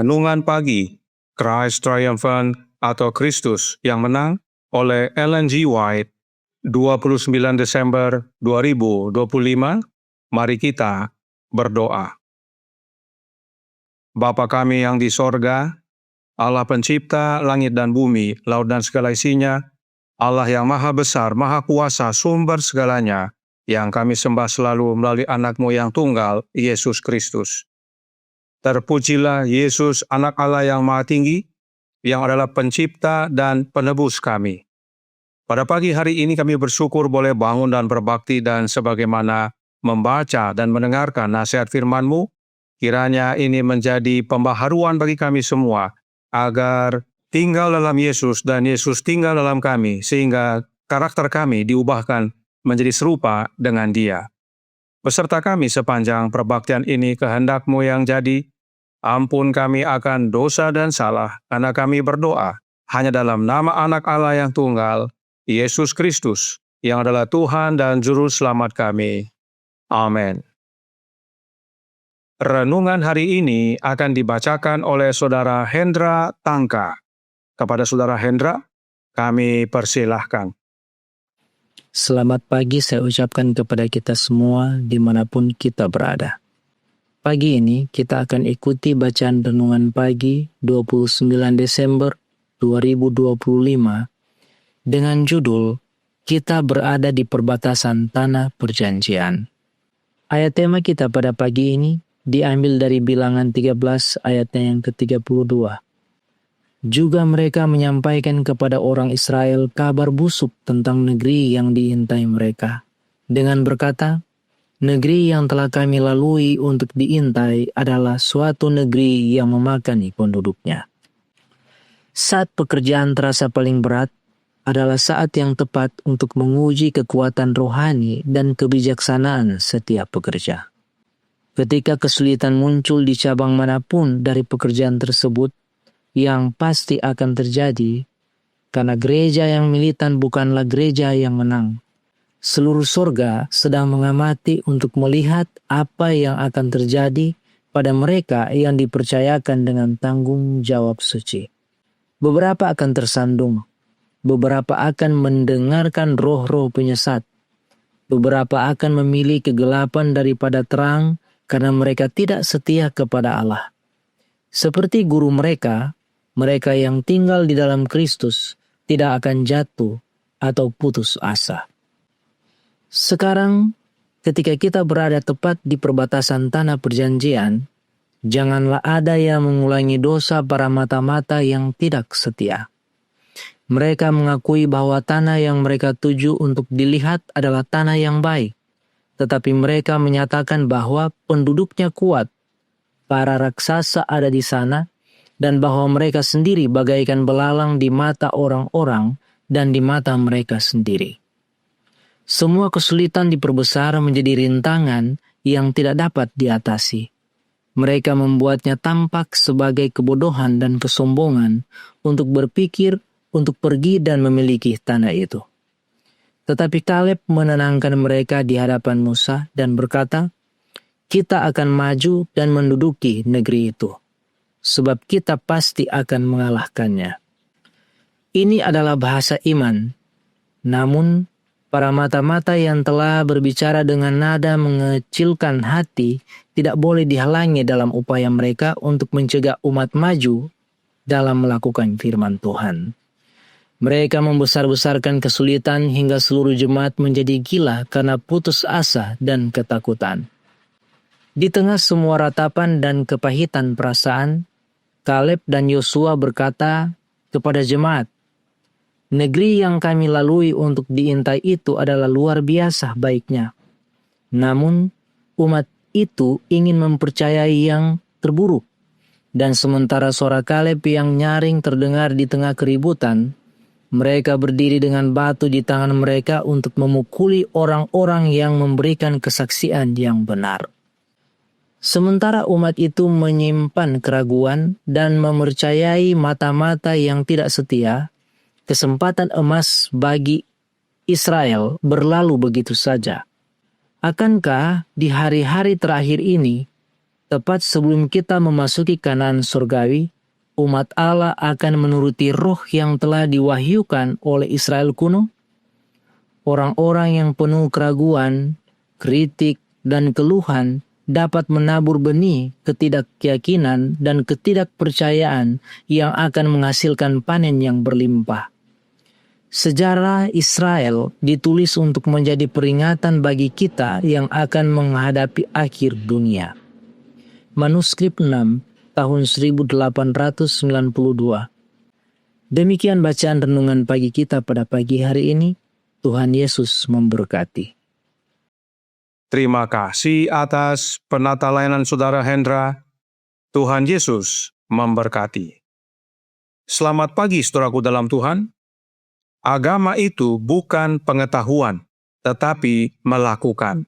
Renungan Pagi, Christ Triumphant atau Kristus yang Menang oleh Ellen G. White, 29 Desember 2025. Mari kita berdoa. Bapa kami yang di sorga, Allah pencipta langit dan bumi, laut dan segala isinya, Allah yang maha besar, maha kuasa, sumber segalanya, yang kami sembah selalu melalui anak-Mu yang tunggal, Yesus Kristus. Terpujilah Yesus, anak Allah yang maha tinggi, yang adalah pencipta dan penebus kami. Pada pagi hari ini kami bersyukur boleh bangun dan berbakti dan sebagaimana membaca dan mendengarkan nasihat firman-Mu, kiranya ini menjadi pembaharuan bagi kami semua, agar tinggal dalam Yesus dan Yesus tinggal dalam kami, sehingga karakter kami diubahkan menjadi serupa dengan Dia. Beserta kami sepanjang perbaktian ini kehendak-Mu yang jadi, ampun kami akan dosa dan salah, karena kami berdoa hanya dalam nama anak Allah yang tunggal, Yesus Kristus, yang adalah Tuhan dan Juru Selamat kami. Amin. Renungan hari ini akan dibacakan oleh Saudara Hendra Tangka. Kepada Saudara Hendra, kami persilahkan. Selamat pagi saya ucapkan kepada kita semua dimanapun kita berada. Pagi ini kita akan ikuti bacaan renungan pagi 29 Desember 2025 dengan judul Kita Berada di Perbatasan Tanah Perjanjian. Ayat tema kita pada pagi ini diambil dari Bilangan 13 ayatnya yang ke-32. Juga mereka menyampaikan kepada orang Israel kabar busuk tentang negeri yang diintai mereka, dengan berkata, negeri yang telah kami lalui untuk diintai adalah suatu negeri yang memakani penduduknya. Saat pekerjaan terasa paling berat adalah saat yang tepat untuk menguji kekuatan rohani dan kebijaksanaan setiap pekerja. Ketika kesulitan muncul di cabang manapun dari pekerjaan tersebut, yang pasti akan terjadi, karena gereja yang militan bukanlah gereja yang menang. Seluruh sorga sedang mengamati untuk melihat apa yang akan terjadi pada mereka yang dipercayakan dengan tanggung jawab suci. Beberapa akan tersandung, beberapa akan mendengarkan roh-roh penyesat, beberapa akan memilih kegelapan daripada terang karena mereka tidak setia kepada Allah. Seperti guru mereka yang tinggal di dalam Kristus tidak akan jatuh atau putus asa. Sekarang, ketika kita berada tepat di perbatasan tanah perjanjian, janganlah ada yang mengulangi dosa para mata-mata yang tidak setia. Mereka mengakui bahwa tanah yang mereka tuju untuk dilihat adalah tanah yang baik, tetapi mereka menyatakan bahwa penduduknya kuat, para raksasa ada di sana, dan bahwa mereka sendiri bagaikan belalang di mata orang-orang dan di mata mereka sendiri. Semua kesulitan diperbesar menjadi rintangan yang tidak dapat diatasi. Mereka membuatnya tampak sebagai kebodohan dan kesombongan untuk berpikir untuk pergi dan memiliki tanah itu. Tetapi Kaleb menenangkan mereka di hadapan Musa dan berkata, kita akan maju dan menduduki negeri itu, sebab kita pasti akan mengalahkannya. Ini adalah bahasa iman. Namun, para mata-mata yang telah berbicara dengan nada mengecilkan hati tidak boleh dihalangi dalam upaya mereka untuk mencegah umat maju dalam melakukan firman Tuhan. Mereka membesar-besarkan kesulitan hingga seluruh jemaat menjadi gila karena putus asa dan ketakutan. Di tengah semua ratapan dan kepahitan perasaan, Kaleb dan Yosua berkata kepada jemaat, negeri yang kami lalui untuk diintai itu adalah luar biasa baiknya. Namun, umat itu ingin mempercayai yang terburuk. Dan sementara suara Kaleb yang nyaring terdengar di tengah keributan, mereka berdiri dengan batu di tangan mereka untuk memukuli orang-orang yang memberikan kesaksian yang benar. Sementara umat itu menyimpan keraguan dan mempercayai mata-mata yang tidak setia, kesempatan emas bagi Israel berlalu begitu saja. Akankah di hari-hari terakhir ini tepat sebelum kita memasuki Kanaan surgawi, umat Allah akan menuruti roh yang telah diwahyukan oleh Israel kuno. Orang-orang yang penuh keraguan, kritik, dan keluhan dapat menabur benih ketidakyakinan dan ketidakpercayaan yang akan menghasilkan panen yang berlimpah. Sejarah Israel ditulis untuk menjadi peringatan bagi kita yang akan menghadapi akhir dunia. Manuskrip 6 tahun 1892. Demikian bacaan renungan pagi kita pada pagi hari ini. Tuhan Yesus memberkati. Terima kasih atas penata layanan Saudara Hendra. Tuhan Yesus memberkati. Selamat pagi saudaraku dalam Tuhan. Agama itu bukan pengetahuan, tetapi melakukan.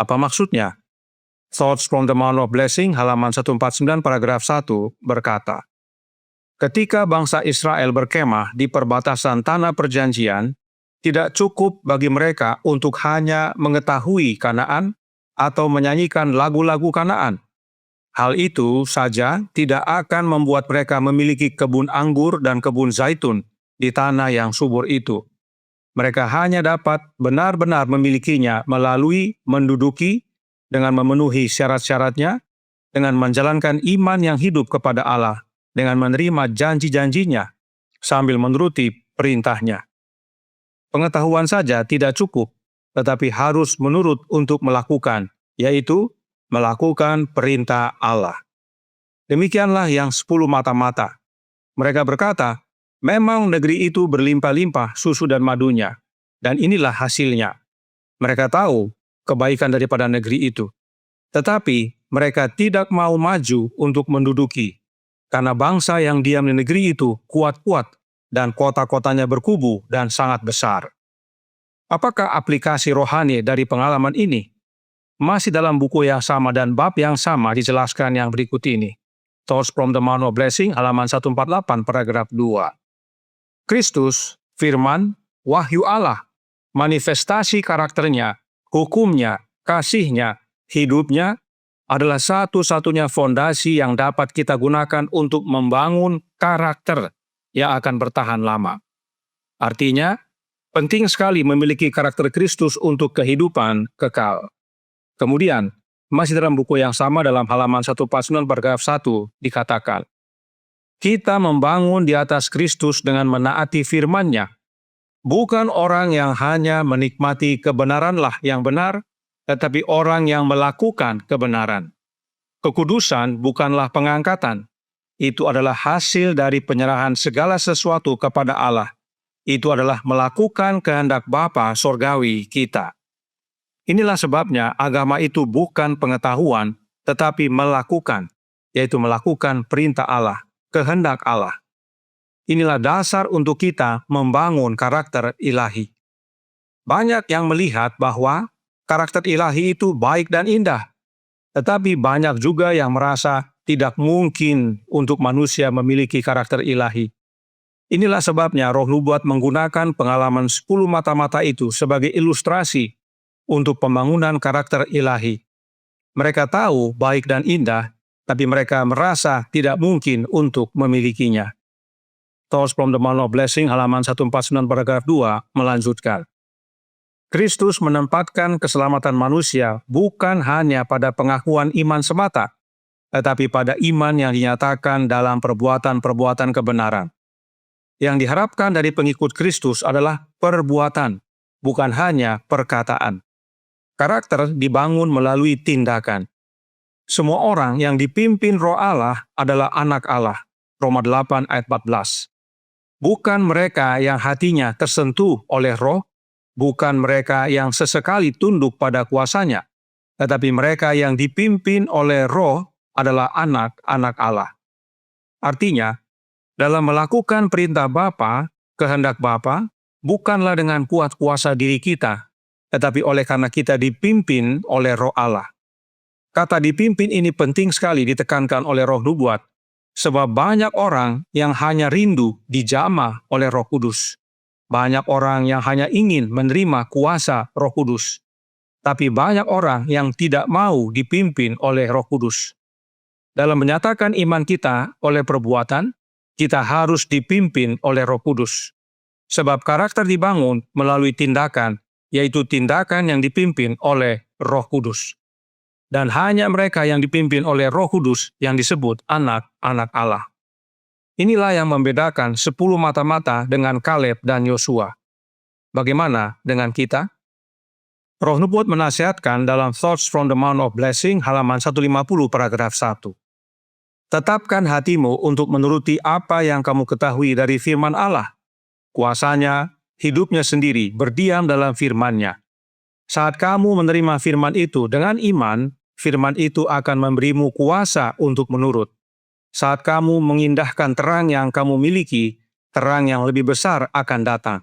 Apa maksudnya? Thoughts from the Mount of Blessing, halaman 149, paragraf 1, berkata, ketika bangsa Israel berkemah di perbatasan tanah perjanjian, tidak cukup bagi mereka untuk hanya mengetahui Kanaan atau menyanyikan lagu-lagu Kanaan. Hal itu saja tidak akan membuat mereka memiliki kebun anggur dan kebun zaitun di tanah yang subur itu. Mereka hanya dapat benar-benar memilikinya melalui menduduki dengan memenuhi syarat-syaratnya, dengan menjalankan iman yang hidup kepada Allah, dengan menerima janji-janjinya, sambil menuruti perintahnya. Pengetahuan saja tidak cukup, tetapi harus menurut untuk melakukan, yaitu melakukan perintah Allah. Demikianlah yang 10 mata-mata. Mereka berkata, memang negeri itu berlimpah-limpah susu dan madunya, dan inilah hasilnya. Mereka tahu kebaikan daripada negeri itu. Tetapi mereka tidak mau maju untuk menduduki, karena bangsa yang diam di negeri itu kuat-kuat, dan kota-kotanya berkubu dan sangat besar. Apakah aplikasi rohani dari pengalaman ini? Masih dalam buku yang sama dan bab yang sama dijelaskan yang berikut ini. Thoughts from the Mount of Blessing, halaman 148, paragraf 2. Kristus, firman, wahyu Allah, manifestasi karakternya, hukumnya, kasihnya, hidupnya, adalah satu-satunya fondasi yang dapat kita gunakan untuk membangun karakter yang akan bertahan lama. Artinya, penting sekali memiliki karakter Kristus untuk kehidupan kekal. Kemudian, masih dalam buku yang sama dalam halaman 149 paragraf 1 dikatakan, kita membangun di atas Kristus dengan menaati firman-Nya. Bukan orang yang hanya menikmati kebenaranlah yang benar, tetapi orang yang melakukan kebenaran. Kekudusan bukanlah pengangkatan. Itu adalah hasil dari penyerahan segala sesuatu kepada Allah. Itu adalah melakukan kehendak Bapa Sorgawi kita. Inilah sebabnya agama itu bukan pengetahuan, tetapi melakukan, yaitu melakukan perintah Allah, kehendak Allah. Inilah dasar untuk kita membangun karakter ilahi. Banyak yang melihat bahwa karakter ilahi itu baik dan indah, tetapi banyak juga yang merasa tidak mungkin untuk manusia memiliki karakter ilahi. Inilah sebabnya Roh Nubuat menggunakan pengalaman 10 mata-mata itu sebagai ilustrasi untuk pembangunan karakter ilahi. Mereka tahu baik dan indah, tapi mereka merasa tidak mungkin untuk memilikinya. Thoughts from the Mount of Blessing, halaman 149 paragraf 2, melanjutkan. Kristus menempatkan keselamatan manusia bukan hanya pada pengakuan iman semata, tetapi pada iman yang dinyatakan dalam perbuatan-perbuatan kebenaran. Yang diharapkan dari pengikut Kristus adalah perbuatan, bukan hanya perkataan. Karakter dibangun melalui tindakan. Semua orang yang dipimpin Roh Allah adalah anak Allah. Roma 8 ayat 14. Bukan mereka yang hatinya tersentuh oleh Roh, bukan mereka yang sesekali tunduk pada kuasanya, tetapi mereka yang dipimpin oleh Roh adalah anak-anak Allah. Artinya, dalam melakukan perintah Bapa, kehendak Bapa, bukanlah dengan kuat kuasa diri kita, tetapi oleh karena kita dipimpin oleh Roh Allah. Kata dipimpin ini penting sekali ditekankan oleh Roh Nubuat, sebab banyak orang yang hanya rindu dijamah oleh Roh Kudus. Banyak orang yang hanya ingin menerima kuasa Roh Kudus. Tapi banyak orang yang tidak mau dipimpin oleh Roh Kudus. Dalam menyatakan iman kita oleh perbuatan, kita harus dipimpin oleh Roh Kudus. Sebab karakter dibangun melalui tindakan, yaitu tindakan yang dipimpin oleh Roh Kudus. Dan hanya mereka yang dipimpin oleh Roh Kudus yang disebut anak-anak Allah. Inilah yang membedakan 10 mata-mata dengan Kaleb dan Yosua. Bagaimana dengan kita? Roh Nubuat menasihatkan dalam Thoughts from the Mount of Blessing halaman 150 paragraf 1. Tetapkan hatimu untuk menuruti apa yang kamu ketahui dari firman Allah. Kuasanya, hidupnya sendiri, berdiam dalam firman-Nya. Saat kamu menerima firman itu dengan iman, firman itu akan memberimu kuasa untuk menurut. Saat kamu mengindahkan terang yang kamu miliki, terang yang lebih besar akan datang.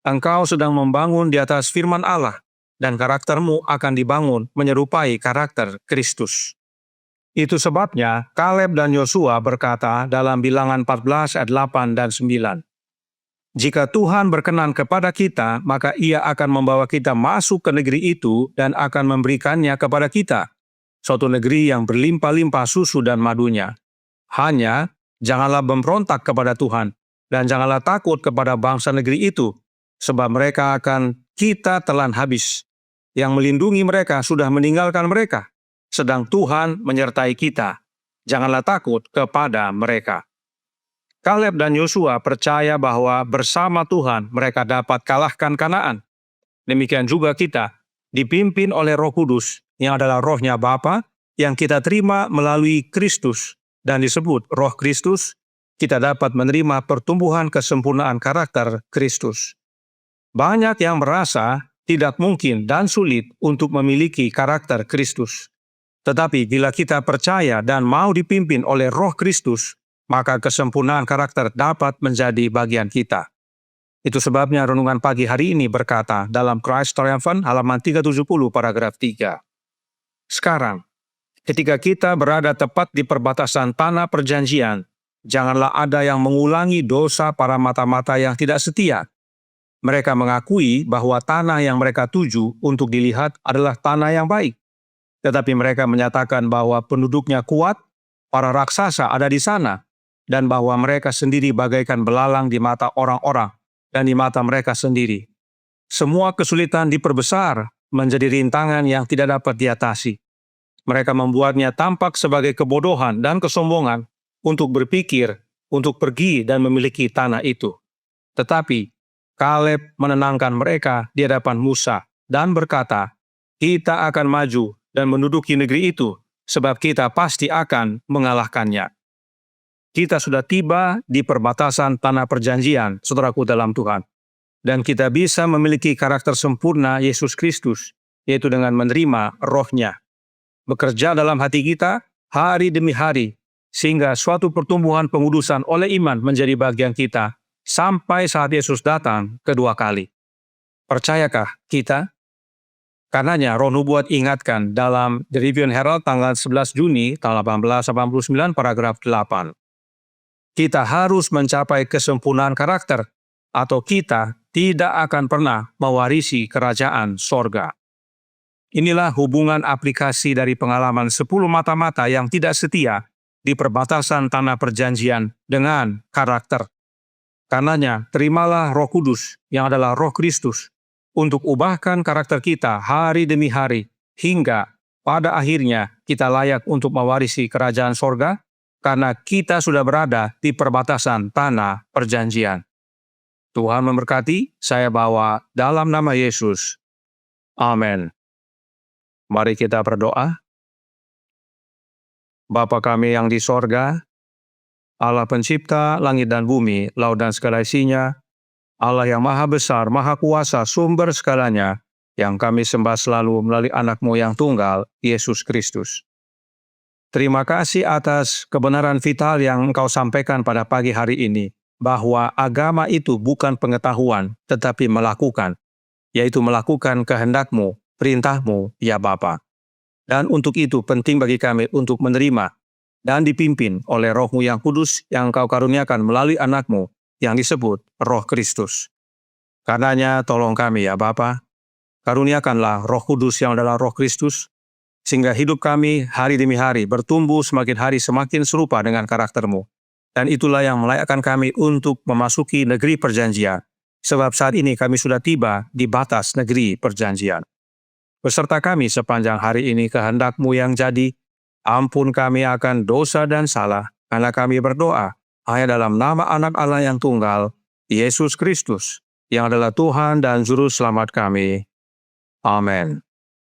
Engkau sedang membangun di atas firman Allah, dan karaktermu akan dibangun menyerupai karakter Kristus. Itu sebabnya Kaleb dan Yosua berkata dalam Bilangan 14 ayat 8 dan 9. Jika Tuhan berkenan kepada kita, maka Ia akan membawa kita masuk ke negeri itu dan akan memberikannya kepada kita. Suatu negeri yang berlimpah-limpah susu dan madunya. Hanya janganlah memberontak kepada Tuhan dan janganlah takut kepada bangsa negeri itu, sebab mereka akan kita telan habis. Yang melindungi mereka sudah meninggalkan mereka. Sedang Tuhan menyertai kita. Janganlah takut kepada mereka. Kaleb dan Yosua percaya bahwa bersama Tuhan mereka dapat kalahkan Kanaan. Demikian juga kita, dipimpin oleh Roh Kudus, yang adalah rohnya Bapa, yang kita terima melalui Kristus, dan disebut Roh Kristus, kita dapat menerima pertumbuhan kesempurnaan karakter Kristus. Banyak yang merasa tidak mungkin dan sulit untuk memiliki karakter Kristus. Tetapi bila kita percaya dan mau dipimpin oleh Roh Kristus, maka kesempurnaan karakter dapat menjadi bagian kita. Itu sebabnya renungan pagi hari ini berkata dalam Christ Triumphant halaman 370 paragraf 3. Sekarang, ketika kita berada tepat di perbatasan tanah perjanjian, janganlah ada yang mengulangi dosa para mata-mata yang tidak setia. Mereka mengakui bahwa tanah yang mereka tuju untuk dilihat adalah tanah yang baik. Tetapi mereka menyatakan bahwa penduduknya kuat, para raksasa ada di sana, dan bahwa mereka sendiri bagaikan belalang di mata orang-orang dan di mata mereka sendiri. Semua kesulitan diperbesar menjadi rintangan yang tidak dapat diatasi. Mereka membuatnya tampak sebagai kebodohan dan kesombongan untuk berpikir, untuk pergi dan memiliki tanah itu. Tetapi Kaleb menenangkan mereka di hadapan Musa dan berkata, kita akan maju dan menduduki negeri itu, sebab kita pasti akan mengalahkannya. Kita sudah tiba di perbatasan tanah perjanjian, saudaraku dalam Tuhan. Dan kita bisa memiliki karakter sempurna Yesus Kristus, yaitu dengan menerima rohnya. Bekerja dalam hati kita hari demi hari, sehingga suatu pertumbuhan pengudusan oleh iman menjadi bagian kita, sampai saat Yesus datang kedua kali. Percayakah kita? Karenanya Roh Nubuat ingatkan dalam The Review and Herald tanggal 11 Juni tahun 1889 paragraf 8. Kita harus mencapai kesempurnaan karakter, atau kita tidak akan pernah mewarisi kerajaan sorga. Inilah hubungan aplikasi dari pengalaman 10 mata-mata yang tidak setia di perbatasan tanah perjanjian dengan karakter. Karenanya, terimalah Roh Kudus yang adalah Roh Kristus untuk ubahkan karakter kita hari demi hari, hingga pada akhirnya kita layak untuk mewarisi kerajaan sorga, karena kita sudah berada di perbatasan tanah perjanjian. Tuhan memberkati, saya bawa dalam nama Yesus. Amin. Mari kita berdoa. Bapa kami yang di sorga, Allah pencipta langit dan bumi, laut dan segala isinya, Allah yang maha besar, maha kuasa, sumber segalanya, yang kami sembah selalu melalui anak-Mu yang tunggal, Yesus Kristus. Terima kasih atas kebenaran vital yang Engkau sampaikan pada pagi hari ini, bahwa agama itu bukan pengetahuan, tetapi melakukan, yaitu melakukan kehendak-Mu, perintah-Mu, ya Bapa. Dan untuk itu penting bagi kami untuk menerima dan dipimpin oleh Roh-Mu yang kudus yang Engkau karuniakan melalui anak-Mu, yang disebut Roh Kristus. Karenanya tolong kami ya Bapa, karuniakanlah Roh Kudus yang adalah Roh Kristus, sehingga hidup kami hari demi hari bertumbuh semakin hari semakin serupa dengan karakter-Mu. Dan itulah yang melayakkan kami untuk memasuki negeri perjanjian. Sebab saat ini kami sudah tiba di batas negeri perjanjian. Beserta kami sepanjang hari ini kehendak-Mu yang jadi, ampun kami akan dosa dan salah, karena kami berdoa hanya dalam nama Anak Allah yang tunggal, Yesus Kristus, yang adalah Tuhan dan Juru Selamat kami. Amin.